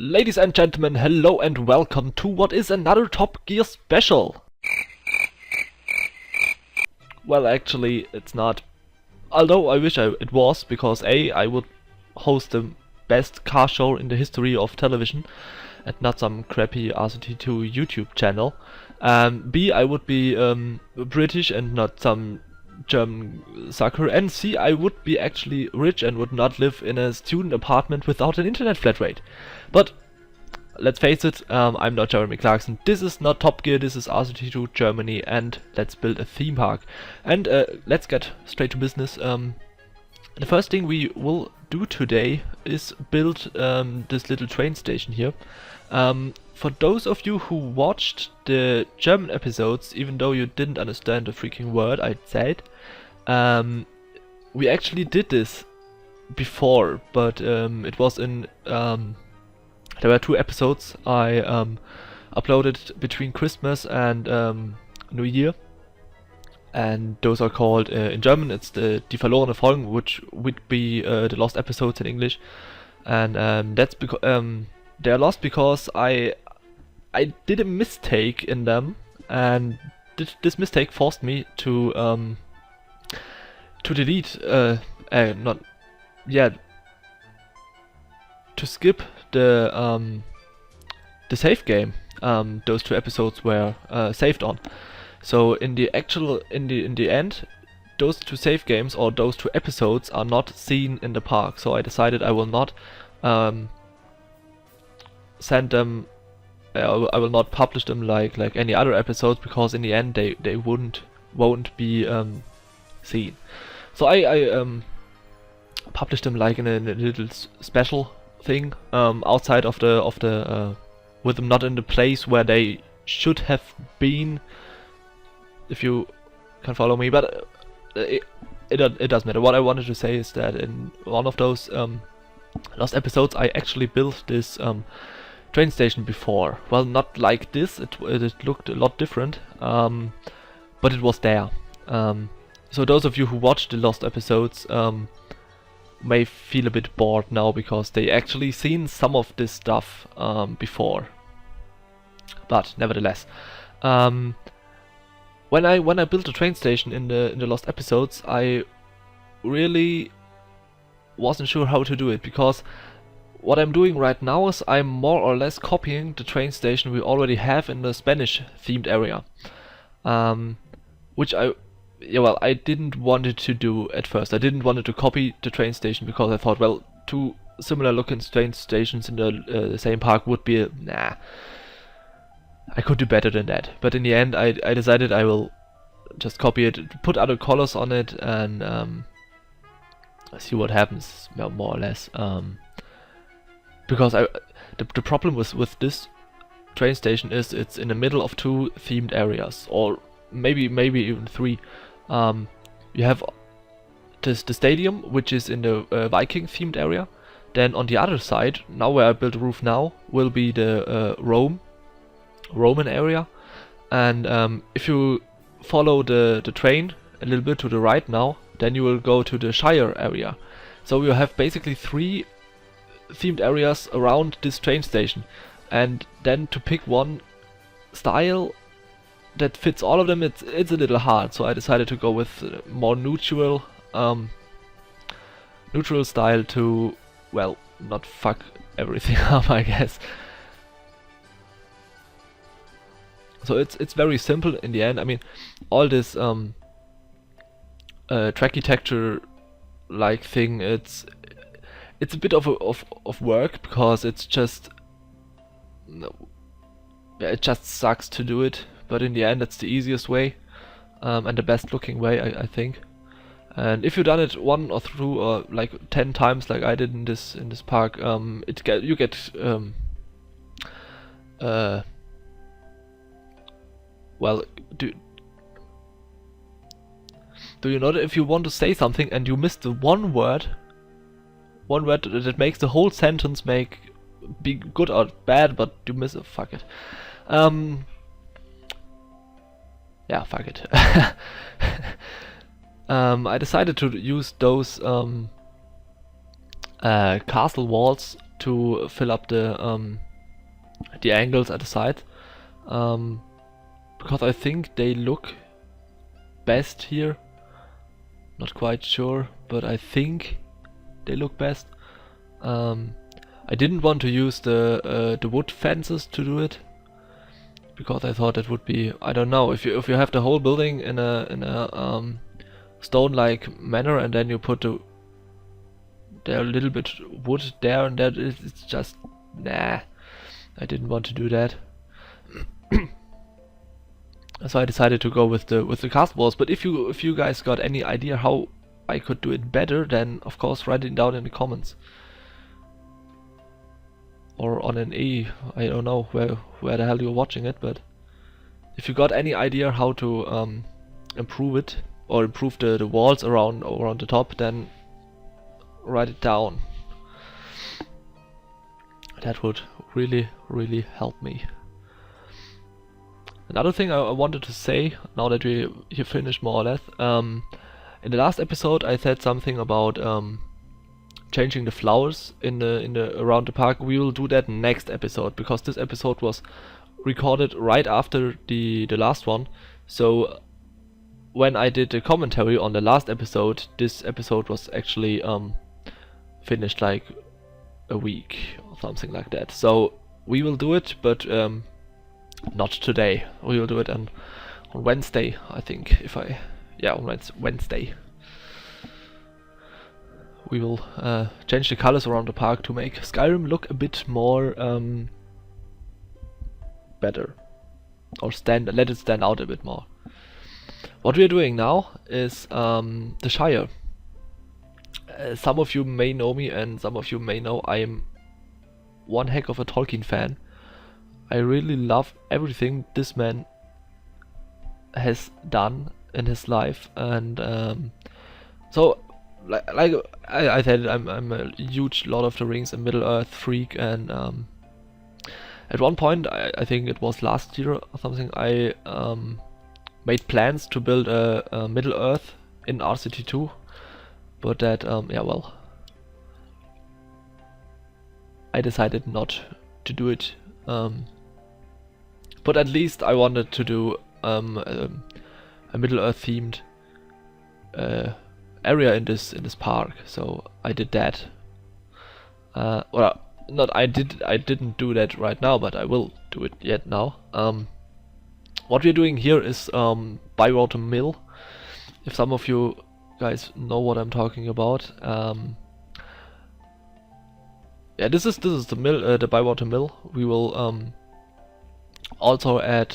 Ladies and gentlemen, hello and welcome to what is another Top Gear special. Well, actually, it's not. Although I wish it was, because A, I would host the best car show in the history of television, and not some crappy RCT2 YouTube channel. B, I would be British and not some German sucker. And C, I would be actually rich and would not live in a student apartment without an internet flat rate. But let's face it, I'm not Jeremy Clarkson. This is not Top Gear, this is RCT2 Germany, and let's build a theme park. And let's get straight to business. The first thing we will do today is build this little train station here. For those of you who watched the German episodes, even though you didn't understand a freaking word I said, we actually did this before, but it was in there were 2 episodes I uploaded between Christmas and New Year, and those are called in German it's the Die verlorene Folgen, which would be the lost episodes in English, and that's because they're lost because I did a mistake in them, and this mistake forced me to delete not yeah to skip the save game those 2 episodes were saved on. So in the end, those 2 save games or those 2 episodes are not seen in the park. So I decided I will not send them. I will not publish them like any other episodes, because in the end they won't be seen. So I published them like in a little special thing outside of the with them not in the place where they should have been, if you can follow me. But it doesn't matter. What I wanted to say is that in one of those last episodes I actually built this train station before. Well, not like this, it looked a lot different, but it was there. So those of you who watched the lost episodes may feel a bit bored now, because they actually seen some of this stuff before. But nevertheless, when I built a train station in the lost episodes, I really wasn't sure how to do it, because what I'm doing right now is I'm more or less copying the train station we already have in the Spanish themed area, which I didn't want it to do at first. I didn't want it to copy the train station, because I thought, well, 2 similar looking train stations in the same park would be nah. I could do better than that. But in the end, I decided I will just copy it, put other colors on it, and see what happens, more or less. Because the problem with this train station is it's in the middle of 2 themed areas, or maybe even 3. You have the stadium, which is in the Viking themed area. Then on the other side, now where I built a roof now, will be the Roman area. And if you follow the train a little bit to the right now, then you will go to the Shire area. So you have basically 3 themed areas around this train station, and then to pick one style that fits all of them, it's a little hard. So I decided to go with more neutral style to, well, not fuck everything up, I guess. So it's very simple in the end. I mean, all this trackitecture like thing, it's a bit of work, because it's just it just sucks to do it. But in the end, that's the easiest way, and the best looking way, I think. And if you've done it 1 or 2 or like 10 times, like I did in this park, you get well, do you know that if you want to say something and you miss the one word that makes the whole sentence be good or bad, but you miss it, fuck it. Yeah, fuck it. I decided to use those castle walls to fill up the angles at the side, because I think they look best here. Not quite sure, but I think they look best. I didn't want to use the wood fences to do it, because I thought it would be, I don't know, if you have the whole building in a stone-like manner, and then you put there a little bit wood there and that, it's just nah. I didn't want to do that. So I decided to go with the cast walls. But if you guys got any idea how I could do it better, then of course write it down in the comments. Or on an E, I don't know where the hell you're watching it, but if you got any idea how to improve it, or improve the walls around the top, then write it down. That would really help me. Another thing I wanted to say, now that we finished more or less, in the last episode I said something about changing the flowers in the around the park. We will do that next episode, because this episode was recorded right after the last one. So when I did the commentary on the last episode, this episode was actually finished like a week or something like that. So we will do it, but not today. We will do it on Wednesday, I think. On Wednesday. We will change the colors around the park to make Skyrim look a bit more better, or let it stand out a bit more. What we are doing now is the Shire. Some of you may know me, and some of you may know I am one heck of a Tolkien fan. I really love everything this man has done in his life, and so like I said, I'm a huge Lord of the Rings and Middle Earth freak, and at one point, I think it was last year or something, I made plans to build a Middle Earth in RCT2, but that I decided not to do it. But at least I wanted to do a Middle Earth themed area in this park, so I did that. I didn't do that right now, but I will do it yet now. What we're doing here is Bywater Mill. If some of you guys know what I'm talking about, this is the mill, the Bywater Mill. We will also add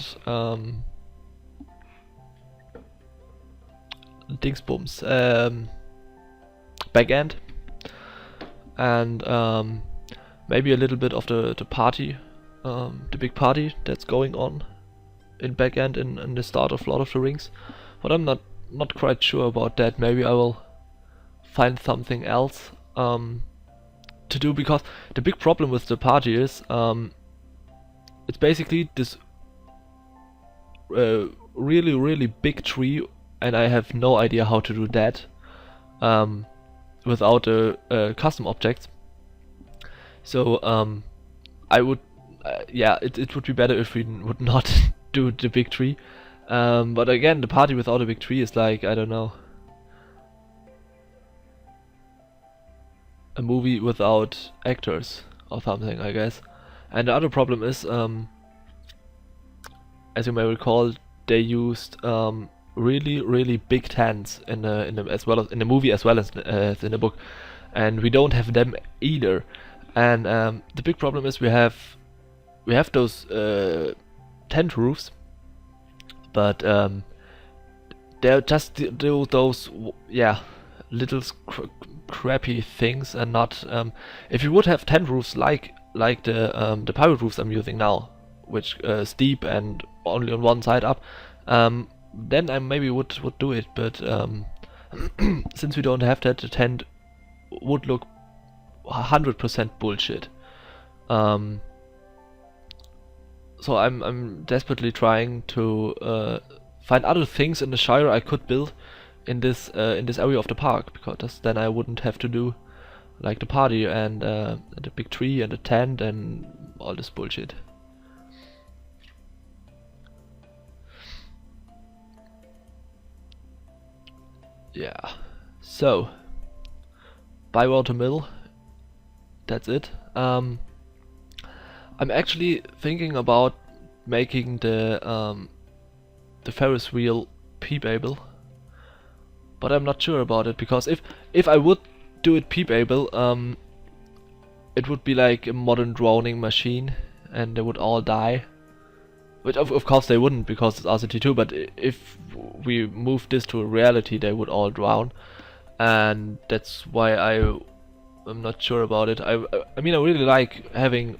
Dingsbums, back end, and maybe a little bit of the party, the big party that's going on in back end in the start of Lord of the Rings. But I'm not quite sure about that. Maybe I will find something else to do, because the big problem with the party is it's basically this really big tree, and I have no idea how to do that without custom objects. So I would it would be better if we would not do the big tree. But again, the party without a big tree is like, I don't know, a movie without actors or something, I guess. And the other problem is, as you may recall, they used really big tents in the as well as in the movie as well as in the book, and we don't have them either. And the big problem is we have those tent roofs, but they're just those little crappy things, and not if you would have tent roofs like the pirate roofs I'm using now, which steep and only on one side up, then I maybe would do it, but since we don't have that, the tent would look 100% bullshit. So I'm desperately trying to find other things in the Shire I could build in this area of the park, because then I wouldn't have to do like the party and the big tree and the tent and all this bullshit. Yeah, so Bywater Mill, that's it. I'm actually thinking about making the Ferris wheel peepable, but I'm not sure about it, because if I would do it peepable, it would be like a modern drowning machine and they would all die. Which of course they wouldn't, because it's RCT2, but if we move this to reality they would all drown, and that's why I'm not sure about it. I mean, I really like having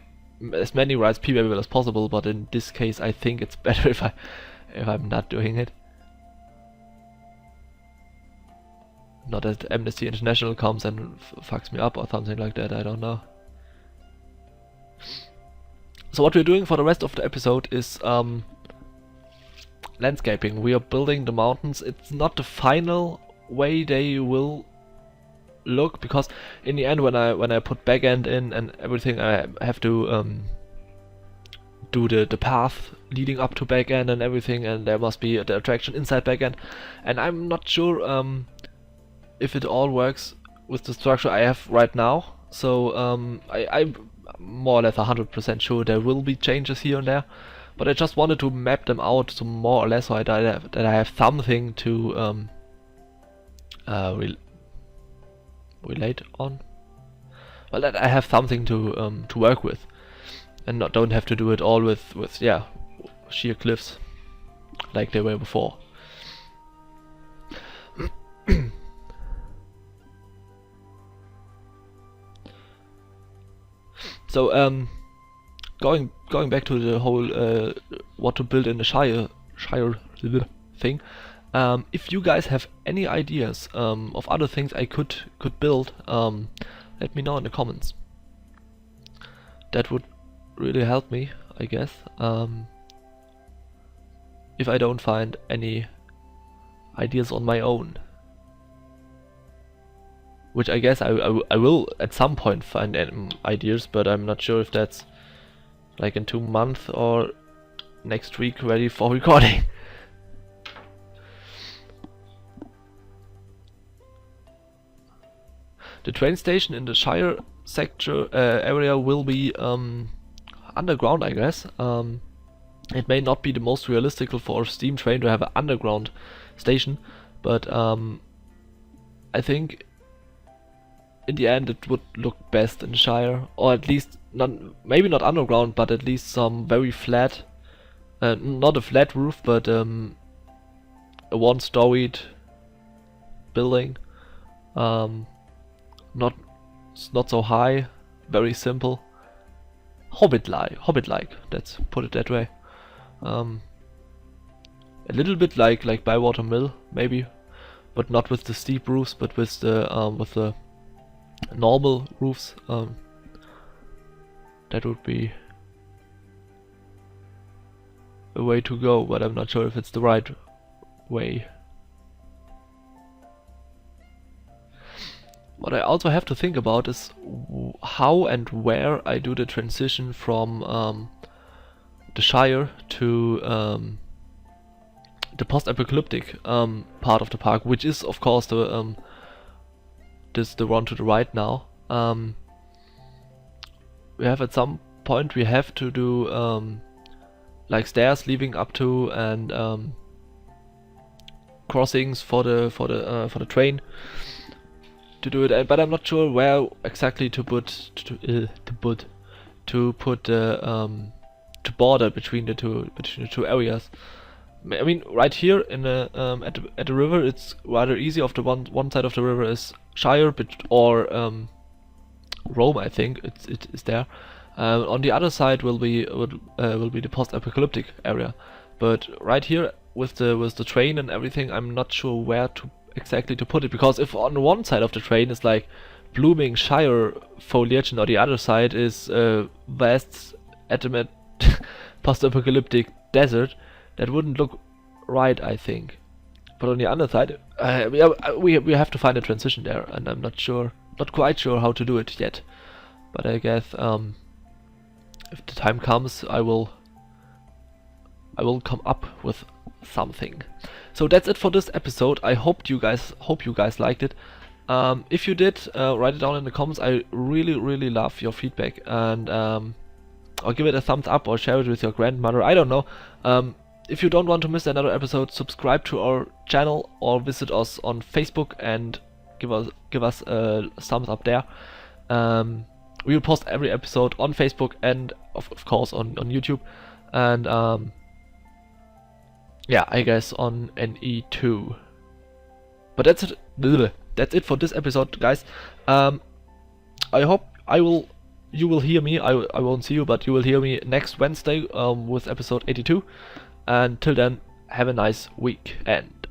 as many rides peepable as possible, but in this case I think it's better if I'm not doing it. Not that Amnesty International comes and fucks me up or something like that, I don't know. So what we're doing for the rest of the episode is landscaping. We are building the mountains. It's not the final way they will look, because in the end when I put backend in and everything, I have to do the path leading up to backend and everything, and there must be the attraction inside backend, and I'm not sure if it all works with the structure I have right now. So I'm more or less 100% sure there will be changes here and there, but I just wanted to map them out so more or less, so that I have something to relate on. Well, that I have something to work with, and don't have to do it all with sheer cliffs like they were before. So going back to the whole what to build in the Shire thing. If you guys have any ideas of other things I could build, let me know in the comments. That would really help me, I guess. If I don't find any ideas on my own, which I guess I will at some point find ideas, but I'm not sure if that's like in 2 months or next week ready for recording. The train station in the Shire sector area will be underground, I guess. It may not be the most realistic for a steam train to have an underground station, but I think in the end it would look best in Shire, or at least maybe not underground, but at least some very flat, not a flat roof, but a one-storied building, not so high, very simple, Hobbit-like. Let's put it that way. A little bit like Bywater Mill, maybe, but not with the steep roofs, but with the normal roofs. That would be a way to go, but I'm not sure if it's the right way. What I also have to think about is how and where I do the transition from the Shire to the post-apocalyptic part of the park, which is of course the one to the right now. We have at some point we have to do like stairs leading up to, and crossings for the train to do it, but I'm not sure where exactly to put to border between the two areas. I mean, right here in the at the river, it's rather easy. Of the one side of the river is Shire, or Rome, I think it is there. On the other side will be the post-apocalyptic area. But right here with the train and everything, I'm not sure where to exactly to put it, because if on one side of the train is like blooming Shire foliage, and on the other side is vast, adamant post-apocalyptic desert, that wouldn't look right, I think. But on the other side, we have to find a transition there, and I'm not sure not quite sure how to do it yet, but I guess if the time comes, I will come up with something. So that's it for this episode. I hope you guys liked it. If you did, write it down in the comments. I really love your feedback, and or give it a thumbs up or share it with your grandmother. I don't know. If you don't want to miss another episode, subscribe to our channel or visit us on Facebook and give us a thumbs up there. We will post every episode on Facebook and of course on YouTube, and yeah, I guess on NE2. But that's it. That's it for this episode, guys. I hope you will hear me. I won't see you, but you will hear me next Wednesday with episode 82. And till then, have a nice week and